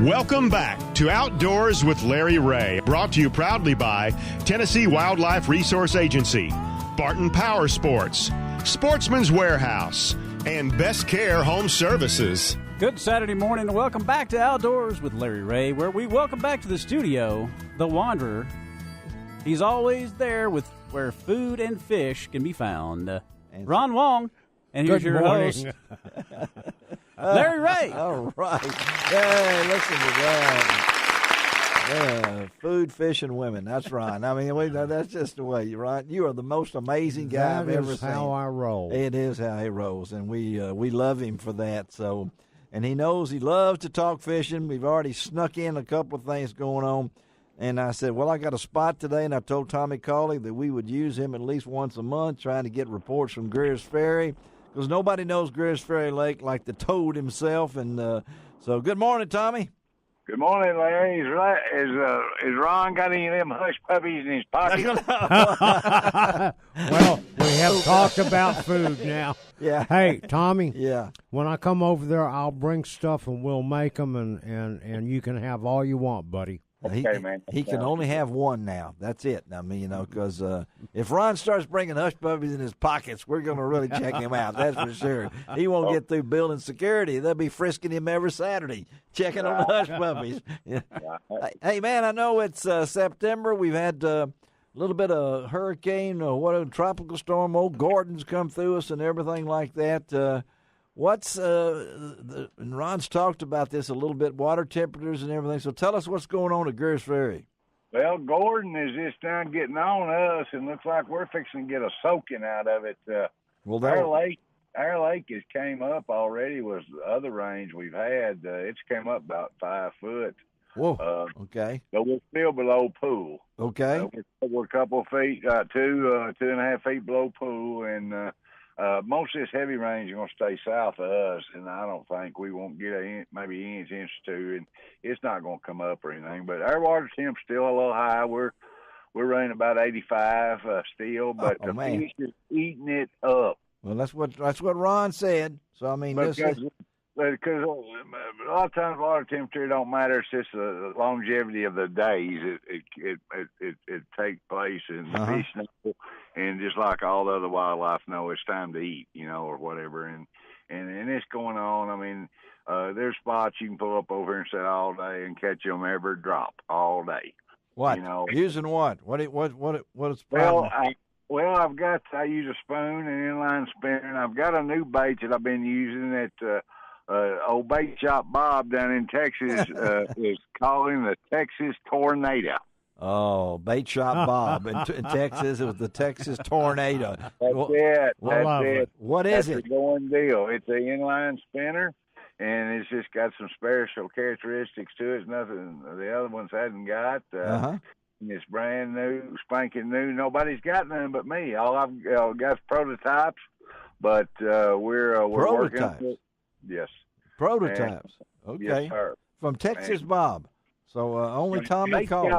Welcome back to Outdoors with Larry Ray, brought to you proudly by Tennessee Wildlife Resource Agency, Barton Power Sports, Sportsman's Warehouse, and Best Care Home Services. Good Saturday morning and welcome back to Outdoors with Larry Ray, where we welcome back to the studio the Wanderer. He's always there with where food and fish can be found. Ron Wong, and here's your host, Larry Ray. All right. Hey, listen to that. Yeah, food, fish, and women. That's Ron. I mean, that's just the way, Ron. You are the most amazing guy I've ever seen. That is how I roll. It is how he rolls, and we love him for that. So, and he knows he loves to talk fishing. We've already snuck in a couple of things going on. And I said, well, I got a spot today, and I told Tommy Cauley that we would use him at least once a month, trying to get reports from Greer's Ferry, because nobody knows Greer's Ferry Lake like the Toad himself. And so, good morning, Tommy. Good morning, Larry. Is Ron got any of them hush puppies in his pocket? Well, we have talked about food now. Yeah. Hey, Tommy. Yeah. When I come over there, I'll bring stuff and we'll make them, and you can have all you want, buddy. Okay, man. He can only have one now. That's it. I mean, because if Ron starts bringing hush puppies in his pockets, we're going to really check him out. That's for sure. He won't get through building security. They'll be frisking him every Saturday, checking on the hush puppies. Yeah. Hey, man, I know it's September. We've had a little bit of hurricane, a tropical storm. Old Gordon's come through us and everything like that. And Ron's talked about this a little bit, water temperatures and everything. So tell us what's going on at Greer's Ferry. Well, Gordon is just now getting on us, and looks like we're fixing to get a soaking out of it. Our lake has came up already with the other rains we've had. It's came up about 5 foot. Whoa. Okay. But we're still below pool. Okay. We're a couple of feet, 2.5 feet below pool, and most of this heavy rain is going to stay south of us, and I don't think we won't get maybe an inch or two, and it's not going to come up or anything. But our water temp's still a little high. We're running about 85 still, but the fish is eating it up. Well, that's what Ron said. So I mean, because a lot of times water temperature don't matter. It's just the longevity of the days it takes place, and the fish know, and just like all the other wildlife know, it's time to eat, or whatever. And it's going on. I mean, there's spots you can pull up over here and sit all day and catch them every drop all day. What? Using what? What is the problem? I use a spoon and inline spinner, and I've got a new bait that I've been using that old bait shop Bob down in Texas is calling the Texas Tornado. Oh, bait shop Bob in Texas. It was the Texas Tornado. That's it. That's it. What is it? It's a going deal. It's an inline spinner, and it's just got some special characteristics to it. Nothing the other ones hadn't got. It's brand new, spanking new. Nobody's got none but me. All I've got is prototypes, but we're working on it. Yes. Prototypes. And, okay. Yes, sir. From Texas Bob. So only Tommy Cauley.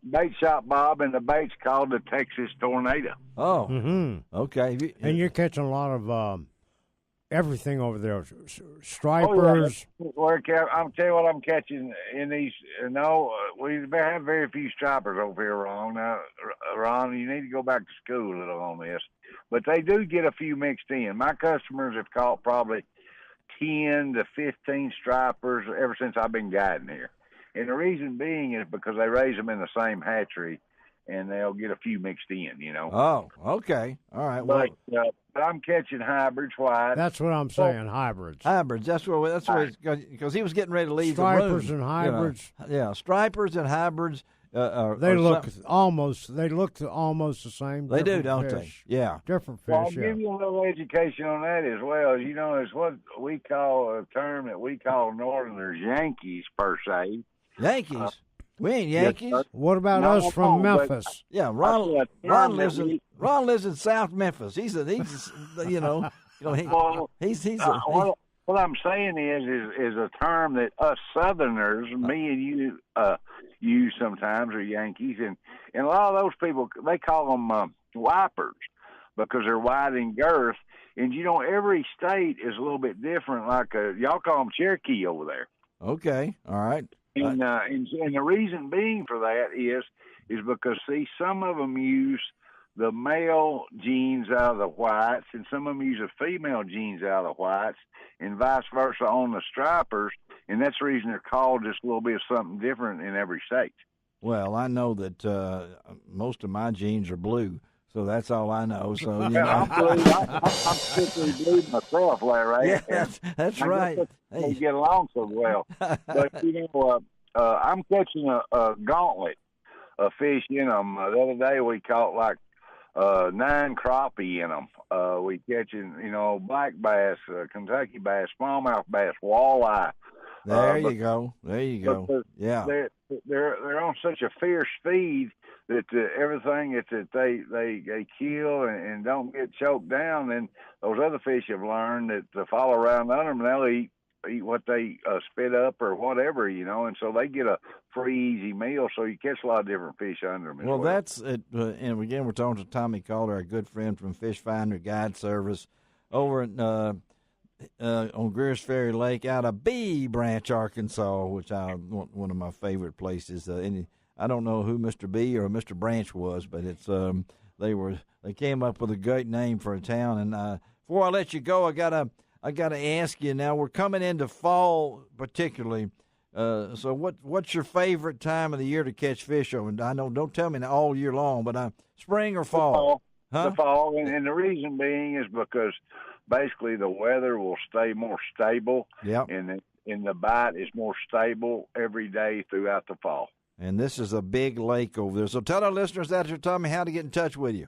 Bait Shop Bob, and the bait's called the Texas Tornado. Oh. Mm-hmm. Okay. And you're catching a lot of everything over there. Stripers. Oh, yeah. I'm tell you what I'm catching in these. We have very few stripers over here, Ron. Now, Ron, you need to go back to school a little on this. But they do get a few mixed in. My customers have caught probably 10 to 15 stripers ever since I've been guiding here. And the reason being is because they raise them in the same hatchery, and they'll get a few mixed in, Oh, okay. All right. But I'm catching hybrids, white. That's what I'm saying, hybrids. Hybrids. That's where because he was getting ready to leave Stripers the room. And hybrids. Yeah, stripers and hybrids. They look almost the same. They do, don't fish. they? Yeah. Different fish, Well, I'll give you a little education on that as well. It's what we call a term that we call Northerners Yankees, per se. Yankees? We ain't Yankees. Yes, what about us from Memphis? Yeah, Ron lives in South Memphis. He's what I'm saying is a term that us Southerners, me and you, use sometimes, are Yankees, and a lot of those people, they call them wipers because they're wide in girth. And every state is a little bit different. Like y'all call them Cherokee over there. Okay. All right. And the reason being for that is because, see, some of them use the male genes out of the whites, and some of them use the female genes out of the whites, and vice versa on the stripers, and that's the reason they're called just a little bit of something different in every state. Well, I know that most of my genes are blue, so that's all I know. So you know. I'm strictly blue myself, Larry. Yeah, that's right. We get along so well. But, you know, I'm catching a gauntlet of fish in them. The other day we caught like 9 crappie in them. We catching, you know, black bass, Kentucky bass, smallmouth bass, walleye. There you go. There you go. Yeah. They're on such a fierce feed that everything that they kill and don't get choked down, and those other fish have learned that to follow around under them, they'll eat what they spit up or whatever, you know, and so they get a free, easy meal, so you catch a lot of different fish under them. Well, that's it. And again, we're talking to Tommy Cauley, our good friend from Fish Finder Guide Service over at on Greer's Ferry Lake out of B Branch, Arkansas, which one of my favorite places. I don't know who Mr. B or Mr. Branch was, but it's they came up with a great name for a town. And before I let you go, I gotta ask you. Now we're coming into fall, particularly. So what's your favorite time of the year to catch fish over? And I know, don't tell me all year long, but spring or fall? The fall, and the reason being is because basically the weather will stay more stable. Yep. And the bite is more stable every day throughout the fall. And this is a big lake over there. So tell our listeners that you're telling me how to get in touch with you.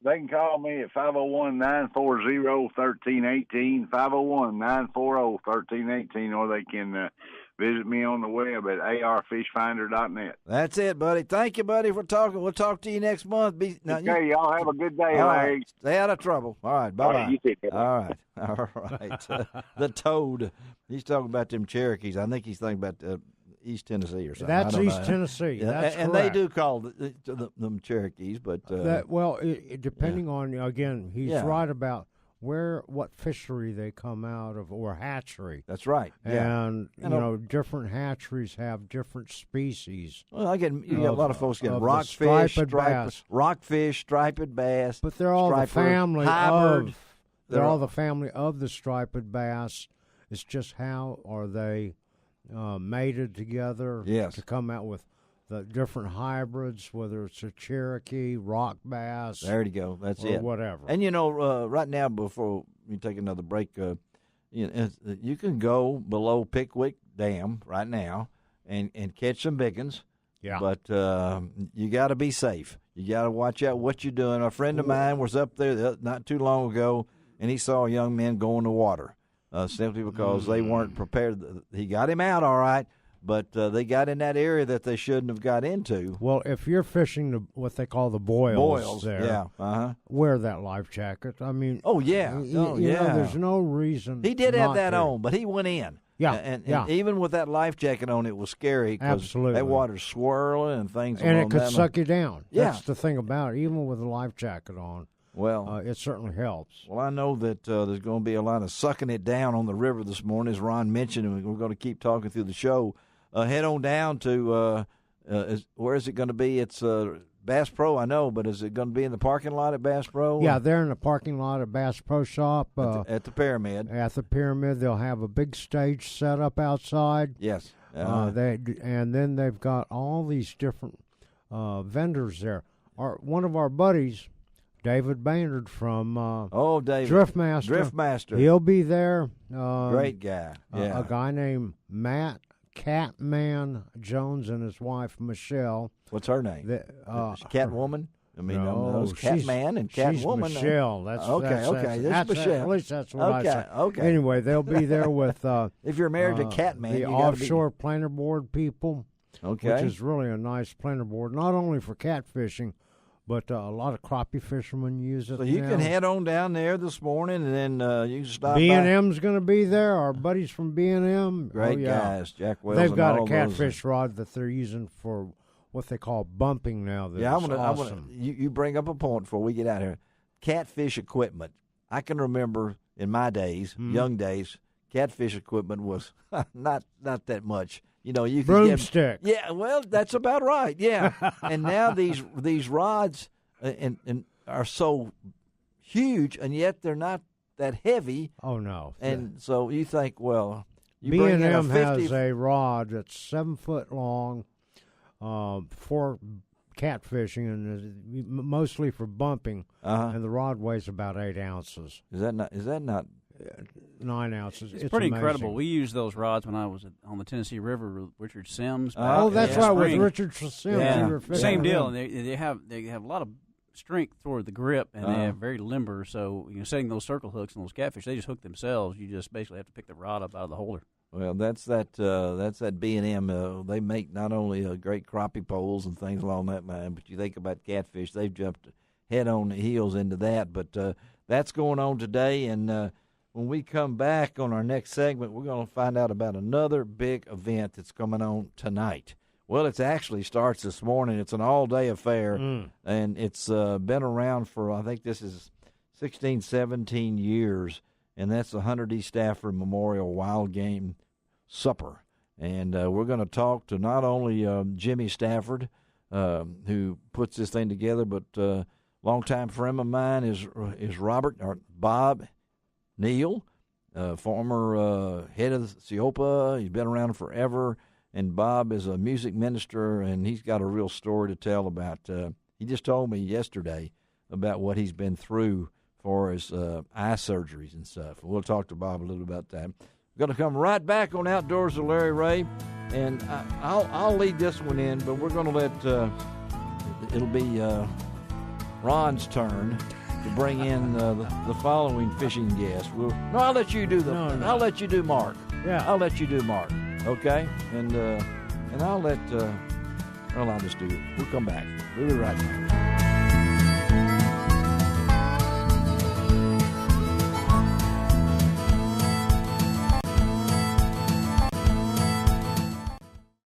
They can call me at 501-940-1318, 501-940-1318, or they can visit me on the web at arfishfinder.net. That's it, buddy. Thank you, buddy, for talking. We'll talk to you next month. Okay, y'all have a good day, Larry. Right. Stay out of trouble. All right, bye-bye. All right, you take care. All right. The Toad. He's talking about them Cherokees. I think he's thinking about East Tennessee or something. That's East Tennessee. Yeah, that's and correct. they do call them Cherokees, but depending on, again, he's right about what fishery they come out of, or hatchery. That's right. Yeah. And you know, different hatcheries have different species. Well, you get a lot of folks get rockfish, striped bass, but they're all the family hybrid. They're all the family of the striped bass. It's just how are they mated together to come out with the different hybrids, whether it's a Cherokee, rock bass. There you go. That's it. Whatever. And, you know, right now, before we take another break, you can go below Pickwick Dam right now and catch some big ones. Yeah. But you got to be safe. You got to watch out what you're doing. A friend of mine was up there not too long ago, and he saw a young man go in the water simply because they weren't prepared. He got him out all right, but they got in that area that they shouldn't have got into. Well, if you're fishing what they call the boils there, wear that life jacket. I mean, you know, there's no reason. He did have that on, but he went in. Yeah, and even with that life jacket on, it was scary because that water's swirling and things. And it could suck you down. Yeah. That's the thing about it. Even with a life jacket on, well, it certainly helps. Well, I know that there's going to be a lot of sucking it down on the river this morning, as Ron mentioned, and we're going to keep talking through the show. Head on down to where is it going to be? It's Bass Pro, I know, but is it going to be in the parking lot at Bass Pro? Yeah, they're in the parking lot at Bass Pro Shop. At the Pyramid. At the Pyramid. They'll have a big stage set up outside. Yes. And then they've got all these different vendors there. One of our buddies, David Baynard from David. Driftmaster. He'll be there. Great guy. Yeah. A guy named Matt Catman Jones and his wife Michelle. What's her name? Catwoman. I mean, those Catman and Catwoman. She's Michelle. That's okay. That's Michelle. At least that's what I said. Okay. Anyway, they'll be there with. If you're married to Catman, the offshore planer board people. Okay. Which is really a nice planer board, not only for catfishing, but a lot of crappie fishermen use it. So you can head on down there this morning, and then you can stop. B&M's going to be there. Our buddies from B&M, great guys, Jack Wells. They've got a catfish rod that they're using for what they call bumping now. Awesome. You bring up a point before we get out here. Catfish equipment. I can remember in my days, young days, catfish equipment was not that much. You know, you could broomstick. Yeah, well, that's about right. Yeah, and now these rods and are so huge, and yet they're not that heavy. Oh no! And so you think, well, B&M has a rod that's 7 foot long, for catfishing and mostly for bumping, and the rod weighs about 8 ounces. Is that not 9 ounces? It's pretty incredible. We used those rods when I was on the Tennessee River with Richard Sims. That's right, with Richard Sims. Yeah. Same deal. And they have a lot of strength toward the grip, and they have very limber. So setting those circle hooks and those catfish, they just hook themselves. You just basically have to pick the rod up out of the holder. Well, that's that B&M. They make not only great crappie poles and things along that line, but you think about catfish, they've jumped head on heels into that. But that's going on today, and when we come back on our next segment, we're going to find out about another big event that's coming on tonight. Well, it actually starts this morning. It's an all-day affair, and it's been around for, I think this is 16, 17 years, and that's the Hunter D. Stafford Memorial Wild Game Supper. And we're going to talk to not only Jimmy Stafford, who puts this thing together, but a longtime friend of mine is Bob Neal, former head of SEOPA. He's been around forever. And Bob is a music minister, and he's got a real story to tell about. He just told me yesterday about what he's been through for his eye surgeries and stuff. We'll talk to Bob a little about that. We're going to come right back on Outdoors with Larry Ray, and I'll lead this one in, but we're going to let it'll be Ron's turn to bring in the following fishing guest. I'll let you do I'll let you do Mark. Yeah, I'll let you do Mark. Okay, and I'll let I'll just do it. We'll come back. We'll be right back.